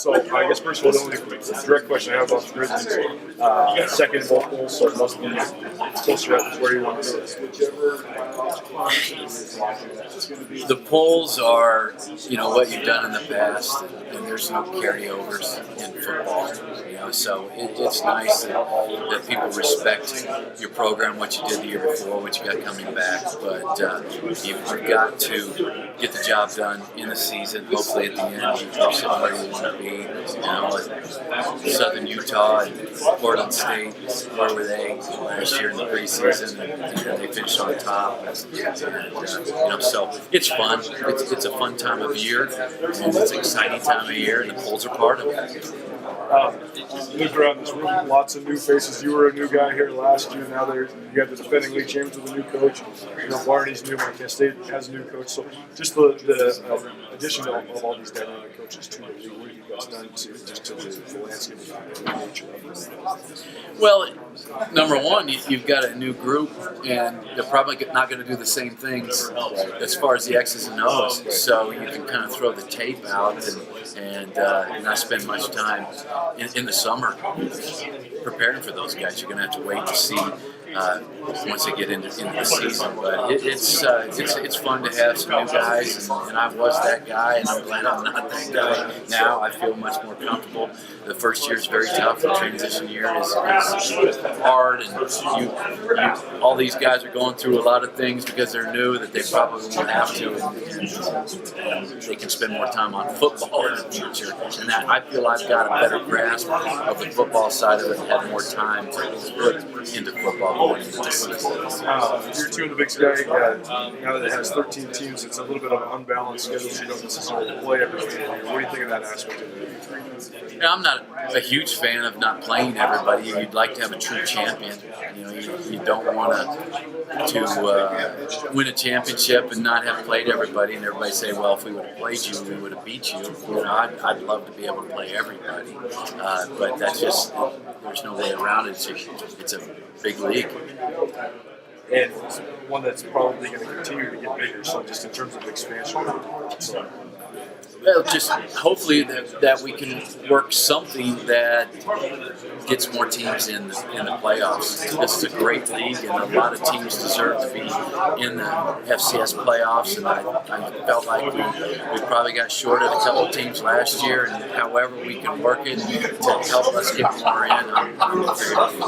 So I guess first of all, the only direct question I have about the Grizzlies, second in both polls, so it must be closer up to where you want to be. The polls are, what you've done in the past, and there's no carryovers in football. So it's nice that people respect your program, what you did the year before, what you got coming back. But you've got to get the job done in the season. Hopefully, at the end, you're sitting where you want to be. Southern Utah and Portland State, where were they last year in the preseason? And they finished on top. And so it's fun. It's a fun time of year, and it's an exciting time of year, and the polls are part of it. Moved around this room, lots of new faces. You were a new guy here last year. Now you got the defending league champions with a new coach. Barney's new. Kent State has a new coach. So just the addition of all these dynamic coaches to the league, what have you guys done to the landscape of the nature of this? Well, number one, you've got a new group, and they're probably not going to do the same things as far as the X's and O's. So you can kind of throw the tape out and not spend much time in the summer preparing for those guys. You're going to have to wait to see once they get into the season. But it's fun to have some new guys, and I was that guy, and I'm glad I'm not that guy now. I feel much more comfortable. The first year is very tough. The transition year is hard, and all these guys are going through a lot of things because they're new that they probably won't have to, and they can spend more time on football in the future. And that I feel I've got a better grasp of the football side of it and have more time to put into football going into the season. Year two in the Big Sky, now that it has 13 teams, it's a little bit of an unbalanced schedule, so you don't necessarily play everybody. What do you think of that aspect of it? I'm not a huge fan of not playing everybody. You'd like to have a true champion. You don't want to win a championship and not have played everybody, and everybody say, well, if we would have played you, we would have beat you. I'd love to be able to play everybody, but that's just, there's no way around it. It's a big league. And one that's probably going to continue to get bigger, so just in terms of expansion. So. Well, just hopefully that we can work something that gets more teams in the playoffs. This is a great league, and a lot of teams deserve to be in the FCS playoffs. And I felt like we probably got short of a couple of teams last year, and however we can work it to help us get more in, I'm very happy.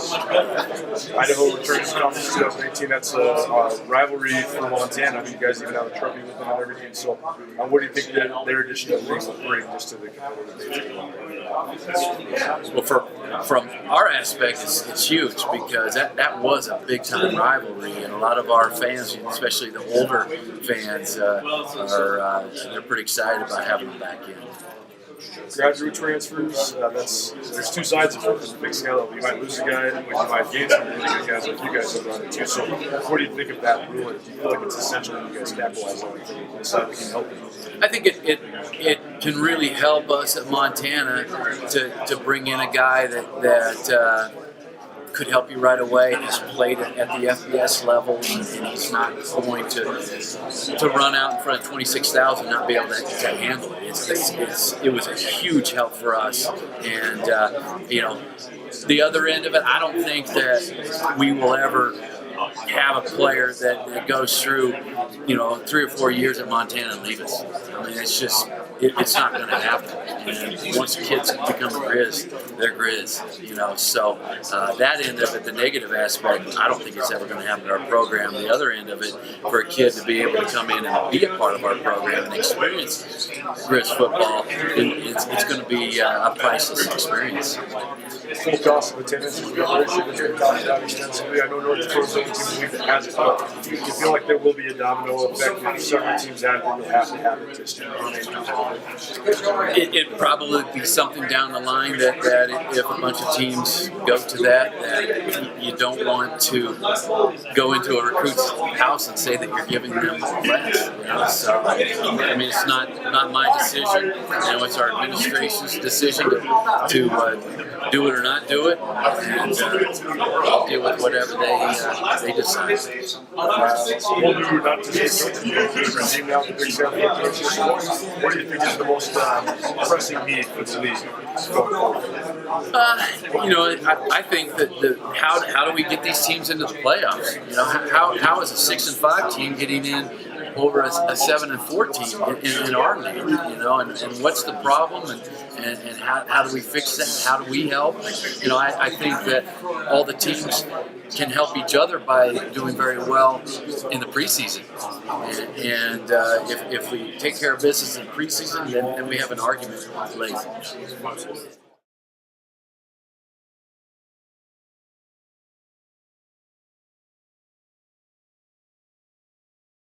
Idaho returns conference 2018. That's a rivalry for Montana. I mean, you guys even have a trophy with them and everything. So, what do you think their addition to the league will bring just to the competitive? Well, from our aspect, it's huge because that was a big time rivalry, and a lot of our fans, especially the older fans, they're pretty excited about having them back in. Graduate transfers, there's two sides of it. There's a big scale. You might lose a guy, and you might gain some really good guys like you guys have done it too. So, what do you think of that rule? Do you feel like it's essential that you guys capitalize on it from the side that can help you? I think it can really help us at Montana to bring in a guy that could help you right away. He's played at the FBS level, and he's not going to run out in front of 26,000 and not be able to handle it. It was a huge help for us, and the other end of it, I don't think that we will ever have a player that goes through 3 or 4 years at Montana and leave us. I mean, it's just it's not going to happen. And once kids become a Grizz, they're Grizz. So that end of it, the negative aspect, I don't think it's ever going to happen in our program. The other end of it, for a kid to be able to come in and be a part of our program and experience Grizz football, it's going to be a priceless experience. Full cost of attendance is been talked about extensively. I know North Dakota's the only team in the league that has it, but you feel like there will be a domino effect if certain teams add it, you'll have to have it just It probably be something down the line that if a bunch of teams go to that you don't want to go into a recruit's house and say that you're giving them less. So I mean, it's not my decision. It's our administration's decision to do it or not do it, and I'll deal with whatever they They decide. We'll do not just the coaches, but the team now, the Big Seven coaches. What do you think is the most pressing need for the league going forward? I think that how do we get these teams into the playoffs? How is a 6-5 team getting in over a 7-4 team in our league? And what's the problem? And how do we fix that? How do we help? I think that all the teams can help each other by doing very well in the preseason. And if we take care of business in preseason, then we have an argument late.